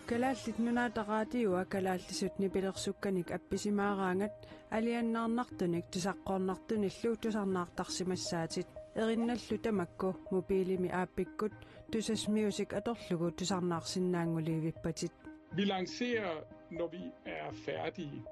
Kalaallit nunaataqaatiua kalaallisutni pilersukkanik appisimaaraangat aliannaarnartunik tusaqquarnartunillu tusarnaartarsimassaatit erinnallu tamakku mobiilimi aapikkut tusasmiusik atorlugu tusarnaarsinnaanguliivippatit. Vi lancerer, når vi er færdige,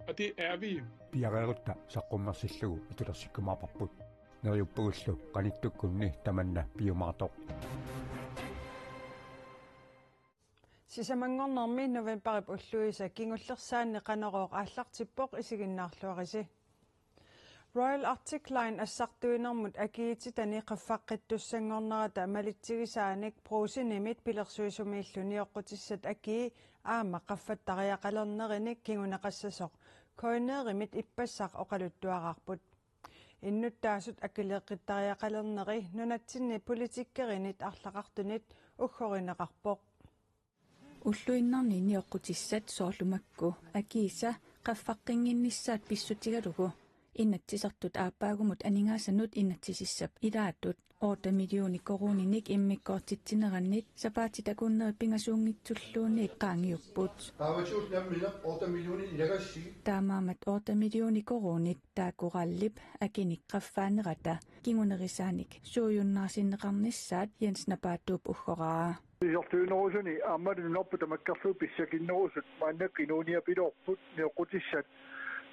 og det er vi. Piareerutta saqqummersillugu atulersikkumaarparput neriuppugullu qanittukkunni tamanna piumaartoq. Sisamangornermi novemberip ulluisa kingullersaanni qanerooq aallartippoq isiginnaarluarisi. Royal Arctic Line assartuinermut akiititani qaffaqqittussangornerata malitsigisaanik pruusinimit pilersuisumiilluni oqqutissat akii aama qaffattariaqalernerik kingunaqassasoq koineerimit ippassaq oqaluttuaqarput. Innuttaasut akileeqqittariaqalerneri nunatsinni politikkerinit arlaqartunit uggorineqarpoq. Ulluinnarniini oqqutissat soorlumakku akiisa qaffaqqinginnissaat pissutigalugu innattisartut aapaagumut aningaasannut innattisissap ilaattut 8 miljooni koruninik immikkoortitsinerannit sapaatitakunneri pingasuungitsulluunniik qaangiupput. Taamaamat 8 miljooni korunit taakurallip akinik qaffaanerata kingunerisaanik suujunnaarsinneqarnissaat Jens Napaatuup uggoraa. Jortuunerusuni aammalun norputa makkarluu pissakinnerusut maannakkinuunia pilorput neoqutissat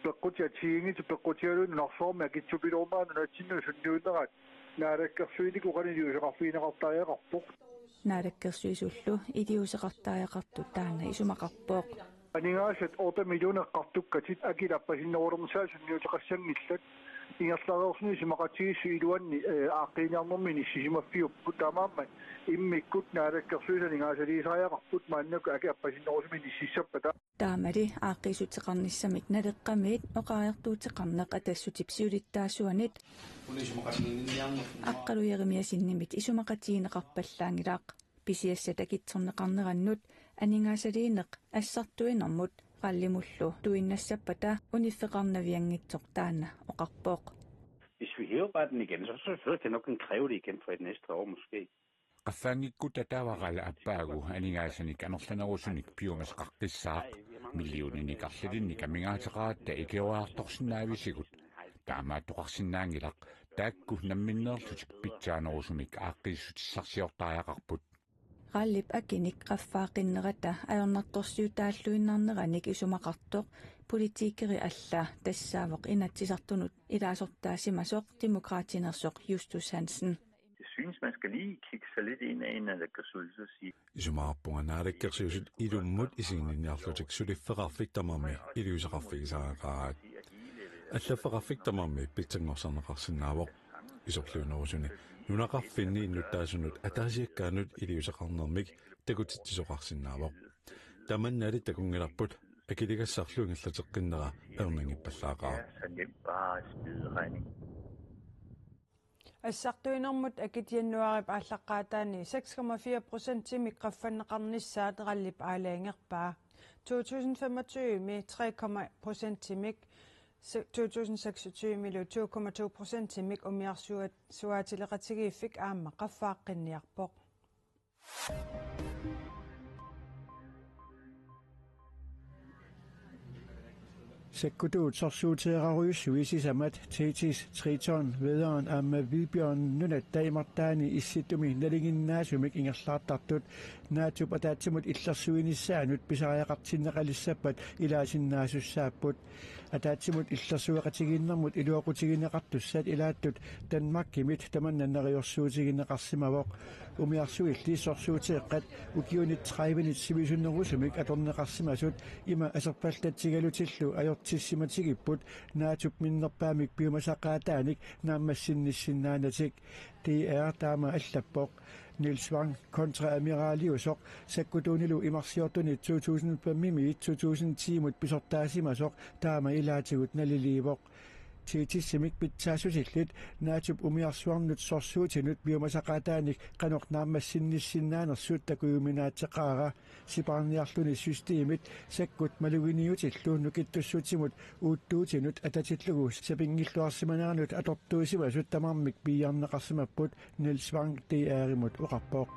peqqutiatiingit peqqutialun narsoorma kitsupiluumaanu natsinnusunnuunerat naalakkersuiniku qaniliuseqarfiineqartariaqarpoq naalakkersuisullu iliuseqartariaqartu taana isumaqarpoq aningaasat 8 miljoonekqartukkatit akilappasinnerulernsaa sunniuteqassangillat ingerlareersni simaqatigissu iluanni aaqqiiniarnermini sisimaffiupput tamaammat immikkut naalakkersuisaningaasaliisariaqarput maannakku akiappasinnerusumini sissappata taamali aaqqisutseqarnissamik naleqqamiit oqaariartuutseqarneq atassutipsiulittaasuanit aqqalujerimiasinnimit isumaqatiineqarpallaangilaaq pisiassat akitserneqarnerannut aningaasaliineq assartuinermut qallimullu tuinnassapata uniffeqarnaviangitsoq taana oqarpoq. Hvis vi hæver bare den igen, så selvfølgelig kan nok kræve det igen for et næste år måske. Qaffangikku tatavaqala appaagu aningaassanik anerlanerusunik piumasqaqqissaaq milliooninik arlalinnik amingaateqaatta ikiuaartorsinnaavisigut taamaattoqarsinnaangilaq taakku namminneerlutik pitsaanerusumik aaqqissutissarsiortaajaqarput qallip akinik qaffaaqinnerata ajornartorsiutaalluinnarneranik isumaqartoq politiikkeri alla tassaavoq inatsisartunut ilaasortaasimasoq demokraatinersoq Justus Hansen. Jeg synes, man skal lige kigge sig lidt ind af en naalakkersuisus og sige. Isumaarpunga naalakkersuisut ilummut isiginniarlutik sulifferarfiktamami iliuseqarfigisaaqaat allafferarfiktamami pitsangorserneqarsinnaavoq isorluunerusuni nunaqarfinni innuttaasunut ataasiakkaanut iliuseqarnermik takutittisoqarsinnaavoq tamannali takungilarput akiligassarluungallateqqinnera erningippallaaqa Assartuinermut akitiannuarip aallaqqaataani 6,4% miqqaffanneqarnissaat qallip aalaangerpaa 2025 mi 3,% mik 2026 milu 2,2% mik umiarsuat suaatileqatigiiffik aamma qaffaaqqinniarpoq. Sekkutuut sorsuuteeraruyussuisisamat Thetis Triton vederen amma Hvidbjørnen nunat daimartaani issitumi nalinginnaasumik ingerlaartartut naatup ataatsimut illersuinissaanut pisariaqartinneqalissappat ilaasinnaasussaapput ataatsimut illersuaqatiginnermut iluoqutigineqartussat ilaattut Danmarkimit tamannanneriorsuutigineqarsimavoq umiarsuilli sorsuuteeqqat ukiunit 30 sivisunnerusumik atorneqarsimasut ima aserpallatsigalutillu ajortissimatigiput naatup minnerpaamik piumasaqaataanik naammassinnissinnaanatik DR taama allappoq Niels Wang kontra-amiraliusoq sakkutuunilu imarsiortunit 2005 2010 mut pisortaasimasoq taama ilaatigut naliliivoq tiitissimik pitsaasusillit naatup umiarsuarnut sorsuutinut biomasaqaataanik qanoq naammassinnissinaanersuut takujuminaatseqaara siparniarluni systeemit sakkut maluginiutillu nukittussuutimut uuttuutinut atatillugu sapingilluarsimaneranut atortuusimasut tamarmik piiarneqarsimapput Niels Wang DR-imut uqarpoq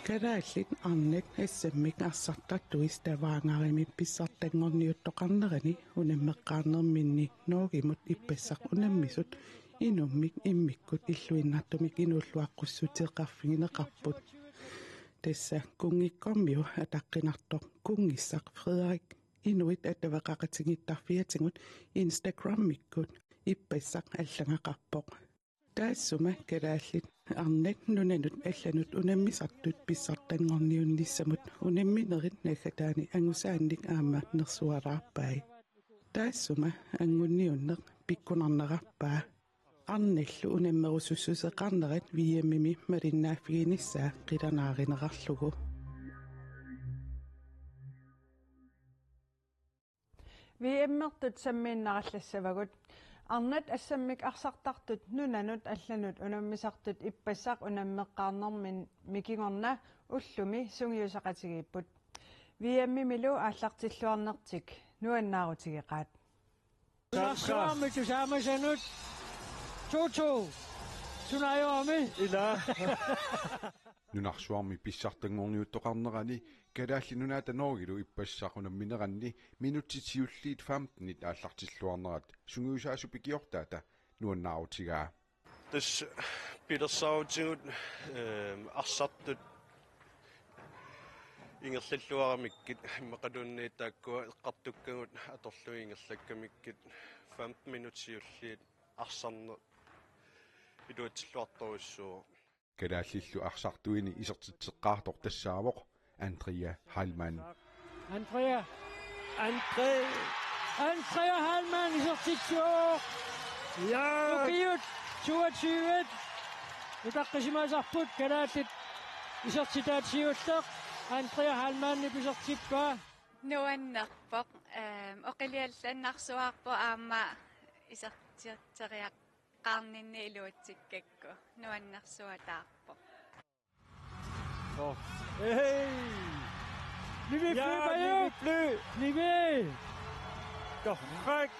Kadaallit arnek SMik assartattuis tavaangarimi pissartangorniuttoqarnerani unammeqqaarnerminni noogimut ippassaq unammisut inummik immikkut illuinnartumik inuulluaqqussuteeqarfigineqarput tassa kungikkormiu ataqqinartoq kungissaq Frederik inuit atavaqaqatingittarfiatingut Instagram-mikkut ippassaq allangaqarpoq taassuma kadaallit arnek nunanut allanut unammisartut pissartangorniunnissamut unamminerit nagataani angusaannik aamma nersualaarpai taassuma angunniunneq pikkunarnerarpaa arnallu unammerusussuseqarnerat viammimi malinnaaffiginissaa qilanaaриneqarlugu viammertut sammiinnaqallassavagut arnat assammik arsartartut nunanut allanut unammisartut ippassaq unammeqqaarnermin mikingorna ullumi sungiusaqatigiipput viammimilu aallartilluarnertik nuannaarutigeqaat Saammitu saamasanut Toto sunayoami ila nunarsuarmi pissartangorniuttoqarnerani kalaallinunaata noogilu ippassaqunammineranni minutsitiulliit 15 aallartilluarnerat sungiusaasu pikiortaata nuannaarutigaa tas pilersautigut arsartut ingerlalluaramikkit imaqalunniittaakkua eqqartukkagut atorluingerlakkamikkit 15 minutsiulliit arsarne iluatsilluartorussuu kalaallilu arsartuini isertitseqqaartor tassaavoq Andrea Hallmann Andrea Hallmann isertitsuoq ja ukiut 22 utaqqisimaasarput kalaallit isertitaatsiulleq Andrea Hallmann ipisertippa nuannerpoq oqiliallannarsuarpo aamma isertieriaq qaarninni iluutsikkakku nuannersuataarpo hey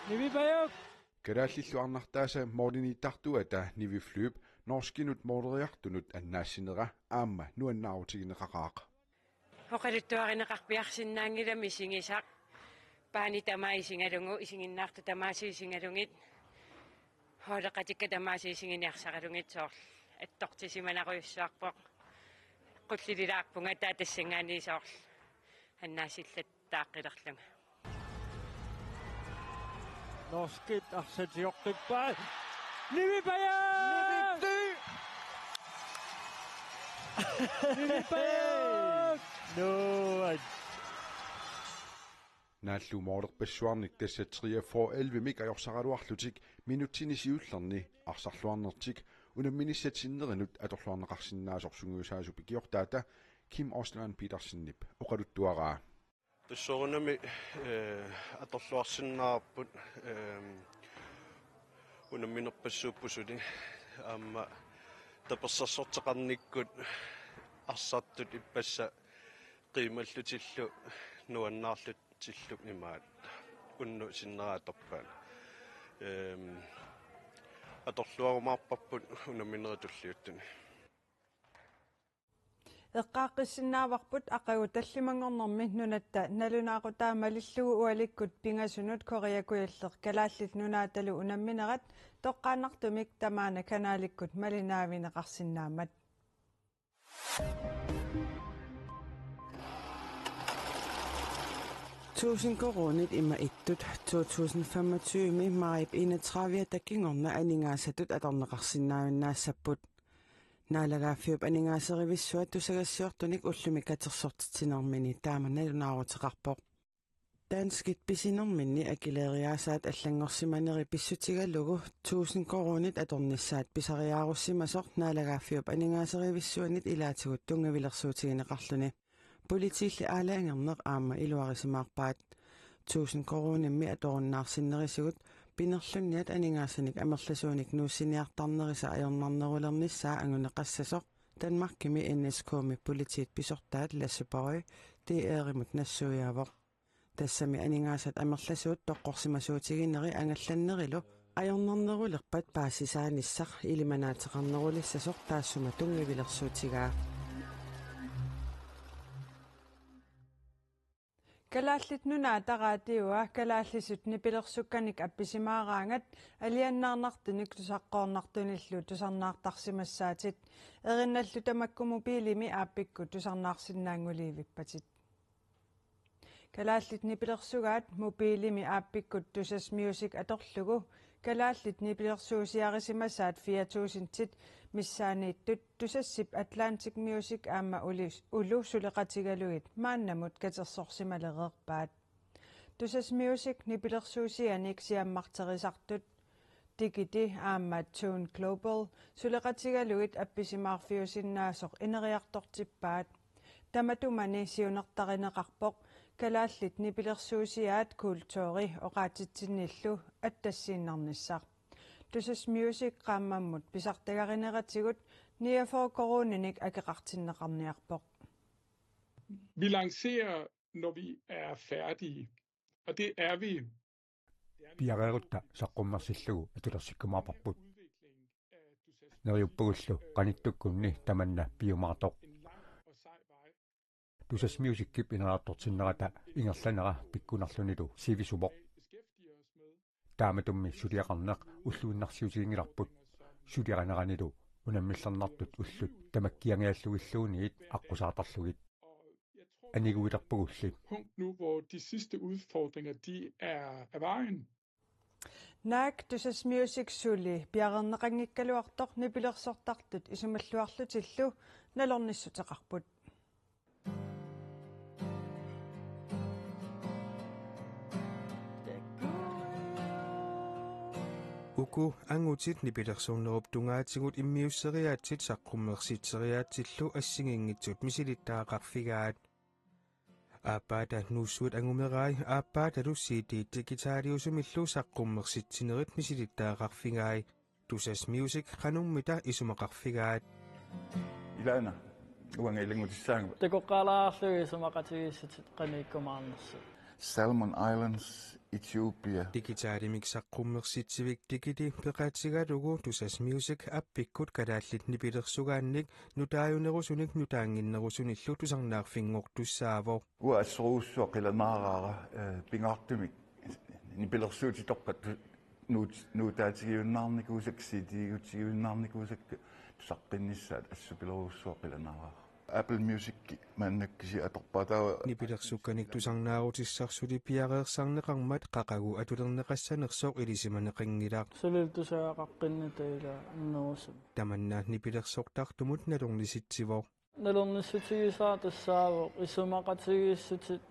Nivi Bayuk kalaallilu arnartaasa moorliniittartuata niviflyp norskinut mooderiartunut annaassineqa aamma nuannaarutigineqaqaaq oqaluttuarineqarpiarsinnaangilami isingisaq paani tamaisingalungu isinginnaartu tamaasiisingalungit holeqatikka tamaasiisinginiarsaqalungit soorl attortisimanaquyussuarpoq qullililaarpunga taatassangaani soorl annaassillattaaqqilerlunga norskit arsatioqqippaat Nivi Bayuk no naallu moorlerpassuarnik tassa 3-11 mik ajorsaqaluarlutik minutsinisiullerni arsarluarnertik unamminissatinnerinut atorluarneqarsinnaasorsunguusaasu pikiortaata Kim Osland Petersen-nip oqaluttuaraa tassorunami atorluarsinnaarput unamminerpassuuppusuli aamma tapersarsorteqarnikkut arsartut ippassa qiimallutillu nuannaarlutilluk imaat unnu sinneratorpaat atorluarumaarparput unammineritulliuttuni eqqaaqqissinnaavaqput aqagu tallimangornermit nunatta nalunaaqutaama malillugu ualikkut pingasunut koriakuyalleq kalaallit nunaatalu unamminerat toqqaannartumik tamaana kanaalikkut malinaavineqarsinnaamat Tusind koronit ima ittut 2025 maip 31 takingorna aningaasatut atorneqarsinnaavinnaassaput naalagaafiup aningaaserivissuat tusagassiortunik ullumi katersortitinermini taamanalunaaruteqarpoq danskit pisinerminni akileeriaasaat allangorsimaneri pissutigallugu 1000 koronit atornissaat pisariaarussimasoq naalagaafiup aningaaserivissuanit ilaatigut tungavilersuutigineqarluni politiilli aalaangerneq aamma iluarisimaarpaat 1000 koronimmi atorunnaarsinnerisugut pinerlunniat aningaassanik amerlasuunik nuussiniartarnerisa ajornarnerulernissaa anguneqassasoq Danmarkimi NSKmi politiit pisortaat Lasse eerimut nassuujaavoq тассами анигаасат амерласуут тоққорсимасуутигинери ангалланнерилу ajornarnerulerpat paasisaanisaq ilimanaateqarnerulissasor taassuma tungavилерсуутигаа Kalaallit nunaataqaatiua kalaallisut nipilersukkanik appisimaaraangat aliannaarnartunik tusaqqoornartunillu tusarnaartarsimassaatit erinallu tamakku mobiilimi aappikku tusarnaarsinnaanguliivippatit kalaallit nipilersugaat mobiilimi aappikku tusas music atorlugu kalaallit nipilersuusiarisimassaat 4000 missaaniittut tusassip Atlantic Music aamma ulu suleqatigaluit maannamut katersorsimalereerpaat tusas music nipilersuusianik siammarterisartut tikiti aamma Tune Global suleqatigaluit appisimaarfiusinnaasoq ineriartortippaat tamatumani siunertarineqarpoq kalaallit nipilersuusiaat kultuuri oqaatitsinillu attassiinnarnissaq tusas music qaammammut pisartagarineratigut niaforkoruninik akeqartinneqarniarpoq. Vi lancerer, når vi er færdige, og det er vi. Piareerutta saqqummersillugu atulersikkumaaparput. Neriuppugullu qanittukkunni tamanna piumaartoq. Tusas music-kip ineraartortinnerata ingerlanera pikkunarlunilu sivisumoq. Taamatummi suliaqarneq ulluinnarsiutigingilarput suliaqaneranilu unammillarnartut ullut tamakkiangialluilluuniit aqqusaatarlugit aniguilerpugulli Punkt nu, hvor de sidste udfordringer de er af vejen. Naak tusas music suli piagerneqangikkaluartoq nipilersortartut isumalluarlutillu nalornissuteqarput Uku angutit nipilersuunnerup tungaatigut immiusseriaatsit saqqummersiitseriaatillu assingingitsut misilittaaqarfigaat aappaata nuussuut angumerai aappaata lussiiti digitaaliusumillu saqqummersitsinerit misilittaaqarfigaai tusas music qanummita isumaqarfigaat ilana uangeilingutissaan tekoqalaarlugi isumaqatigissit qaniikkumaarnersu Salmon Islands, Ethiopia. Digitaalimik saqqummersiitsivik digiti peqaatigalugu tusas music appikkut kalaallit nipilersugaannik nutaajunerusunik nutaanginnerusunillu tusarnaarfinngortussaavo uassoruussuaq ilanaaraara pingaartumik nipilersuutitoqqat nuutaatigiunnaarnikuusak siitiigutigiunnaarnikuusak tusaqqinnissaat assupileruussuaq ilanaaraara Apple Music mannakkisi atorpataa nipilersukkanik tusarnaarutissarsuti piareersarneqarmat qaqagu atulerneqassanersoq ilisimaneqingilaaq suliltusaaqaqqinnitaila annerusum tamannaat nipilersortartumut nalornisitsivoq nalornissutigisaatassaavuq isumaqatigissutit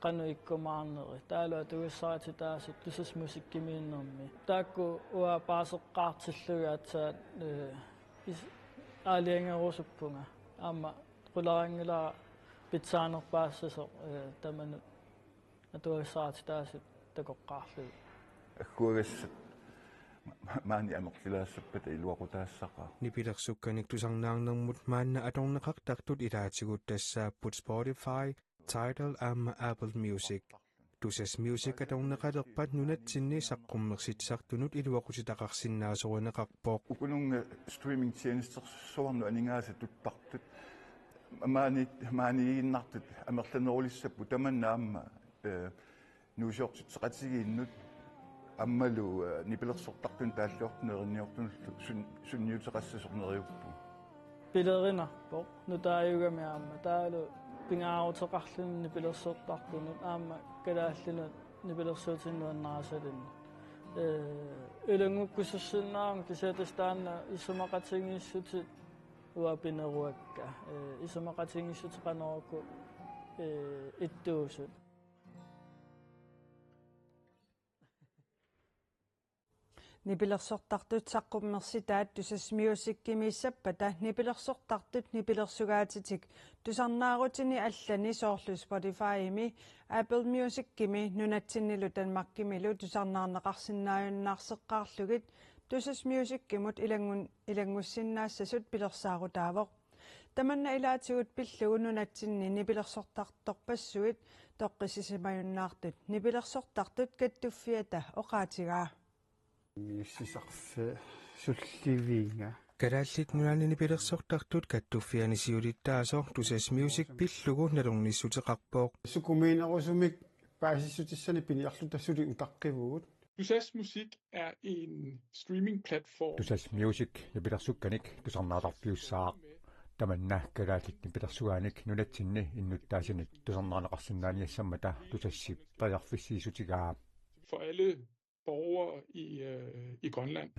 qanuikkumaarneri taalua tugissaratitaasut tusas musikkimiinnermi taakku uapaaseqqaartillugaatsaat aaliangerusuppunga amma qularingila pitsaanerpaassasoq tamanu atugissaratitaasut takoqqaarlu akkuagassat maani amertilaassappat iluaqutaassaqaa nipilersukkanik tusarnaarnermut maanna atorneqartartut ilaatigut tassaapput Spotify Tidal aamma Apple Music tusas music atorneqalerpat nunatsinni saqqummersitsartunut iluaqusitaqarsinnaasoruneqarpoq ukununga streaming tjenester aningaasa tuttartut maanigiinnartut amerlanerulissappu tamannaamma nuusiortitseqatigiinnut аммалу нипилерсортартун тааллуортнеринниортунлу сунниутеқассасорнериуппу пилеринарпо нутааюгамиаама таалу пингаарутеқарлун нипилерсортартунут аама калааллунут нипилерсуутиннуаннаасалин илангуккусерсиннаам кисатастаанна исумақатингиссутит уапинеруакка исумақатингиссутеқанерукку иттуусут nipilersortartut saqqummersitaat tusas music-kimissapata nipilersortartut nipilersugaatitik tusarnaarutini allani soorlu Spotify-imi Apple Music-kimi nunatsinnilu tanmarkimilu tusarnaarneqarsinnaajunnaarseqqaarlugit tusas music-kimut ilangussinaassasut pilersaarutaavoq tamanna ilaatigut pillugu nunatsinni nipilersortartorpassuit toqqisisimayunnaartut nipilersortartut kattuffiata oqaatigaa Missisarfa sulliviinga Kadallit nuanini pilersortartut kattuffianisiulittaasor tusas music pillugu nalornissuteqarpoq sukumiinerusumik paasissutissani piniarlutassuli utaqqivugut. Tusas Musik er en streamingplatform. Tusas Music nipilersukkanik tusarnaatarpiussaaq tamanna kalaallit nipilersuaanik nunatsinni innuttaasinit tusarnaanaqarsinnaaniassammata tusassip tariarfissiisutigaa. For alle borgere i Grønland.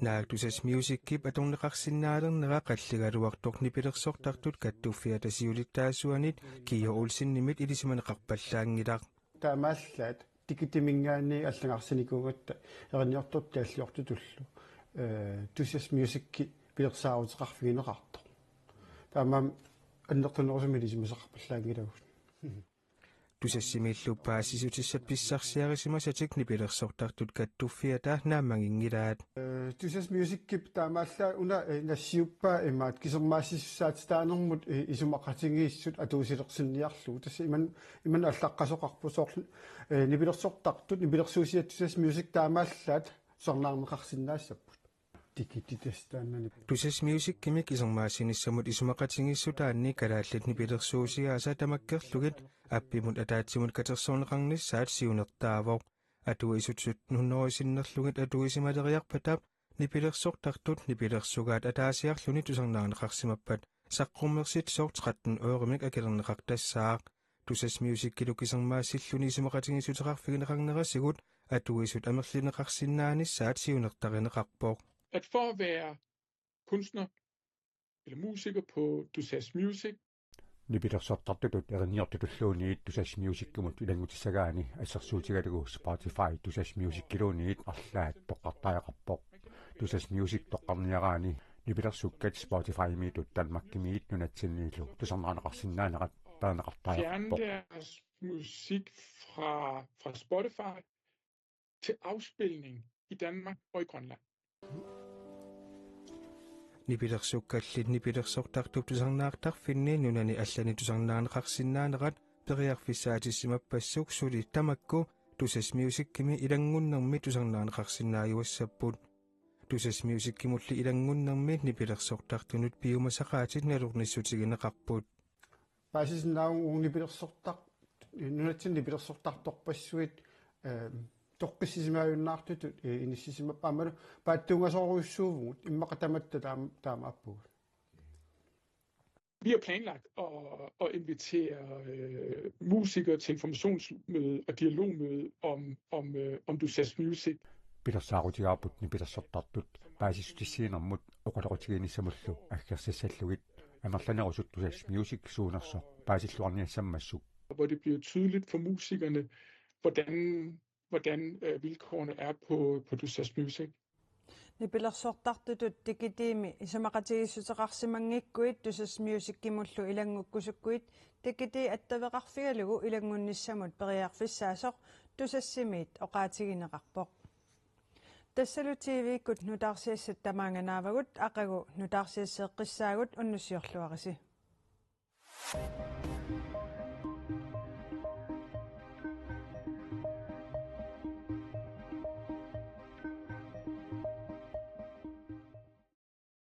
Naak tusas music kip atorneqarsinnaalerneqa qalligaluartoq nipilersortartut kattuffiatasiulittaasuanit Kia Olsen nimit ilisimaneqarpallaangilaq taamaallat tikitimingaani аллагарсиникуугатта ерниортут тааллиортутуллу tusas music пилерсаарутеқарфигинеқарто таамаам аннертунерусуми илисимасеқарпаллаангилагус tusassimiilluppaasisutissat pissarsiarisимасатик nipilersortartut kattuffiata naammangingilaat tusas music kip taamaalla una nassiuppa immaat kisermaassissaatitaanermut isumaqatingiissut atuusileqsinniarlu tassa iman аллаққасоқарпусоорлу nipilersortartut nipilersuusiat tusas music taamaallat sornaarneqarsinnaassapпут tikititastaanani tusas music kimik isermaassinissamut isumaqatingissutaanni kalaallat nipilersuusiaasa tamakkerlugit appimut ataatsimut katersoorneqarnissaat siunertaavoq atuisutsut nunnorisinnерlugit atuisimaleriarpatap nipilersortartut nipilersugaat ataasiarluni tusarnaaneqarsimappat saqqummersit soort 13 euromik akilerneqartassaaq tusas music kilukisermaassilluni isumaqatingissuteqarfigineqarnerasigut atuisut amerlineqarsinnaanissaat siunertarineqarpoq. At for at være kunstner eller musiker på Tusas Music nipilersortartut eriniortutulluuniit tusas music-kumut ilangutissagaani assersuutigalugu Spotify tusas music-kiluuniit arlaat toqqartaaqarpoq tusas music toqqarniaraani nipilersukkat Spotify-miitut Danmarkimiit nunatsinniillu tusarnaanaqarsinnaaneqat taanaqartaaqarpoq. Fjerne deres musik fra Spotify til afspilning i Danmark og i Grønland. Nipilersukkallit nipilersortartup tusarnaartarfinni nunani allani tusarnaaneqarsinnaaneqat periarfissaatissimappassuq suli tamakku tusas music kimi ilangunnermi tusarnaaneqarsinnaajuassapput tusas music kimulli ilangunnermi nipilersortartunut piumasaqaatit nalornissutigineqarput paasisnaung nipilersortaq nunatsin nipilersortartorpassuit toqqissisimaajunnaartutut inissisimappaamalu paattuungasoruissuuvugut immaqatamatta taamaappugut. Vi har planlagt at invitere musikere til informationsmøde og dialogmøde om Tusas Music. Pilersaarutigaaput nipilersortartut paasissutissiinermut oqaloqutigiinissamullu aggersassallugit amerlanerusut Tusas Music suunerso paasilluarniassammassuk. Hvor det bliver tydeligt for musikerne, hvordan vilkårene er på Tusas Music. Nipilersortartutut tikitiimi isumaqatigissuteqarsimangikkuit Tusas Music kimullu ilangukkusukkuit tikiti attaveqarfigalugu ilangunnissamut periarfissaasoq tusassimiit oqaatigineqarpoq. Tassalu TV-kut nutaarsiassat tamaanganaavagut aqagu nutaarsiasseeqqissaagut unnussiorluarisi.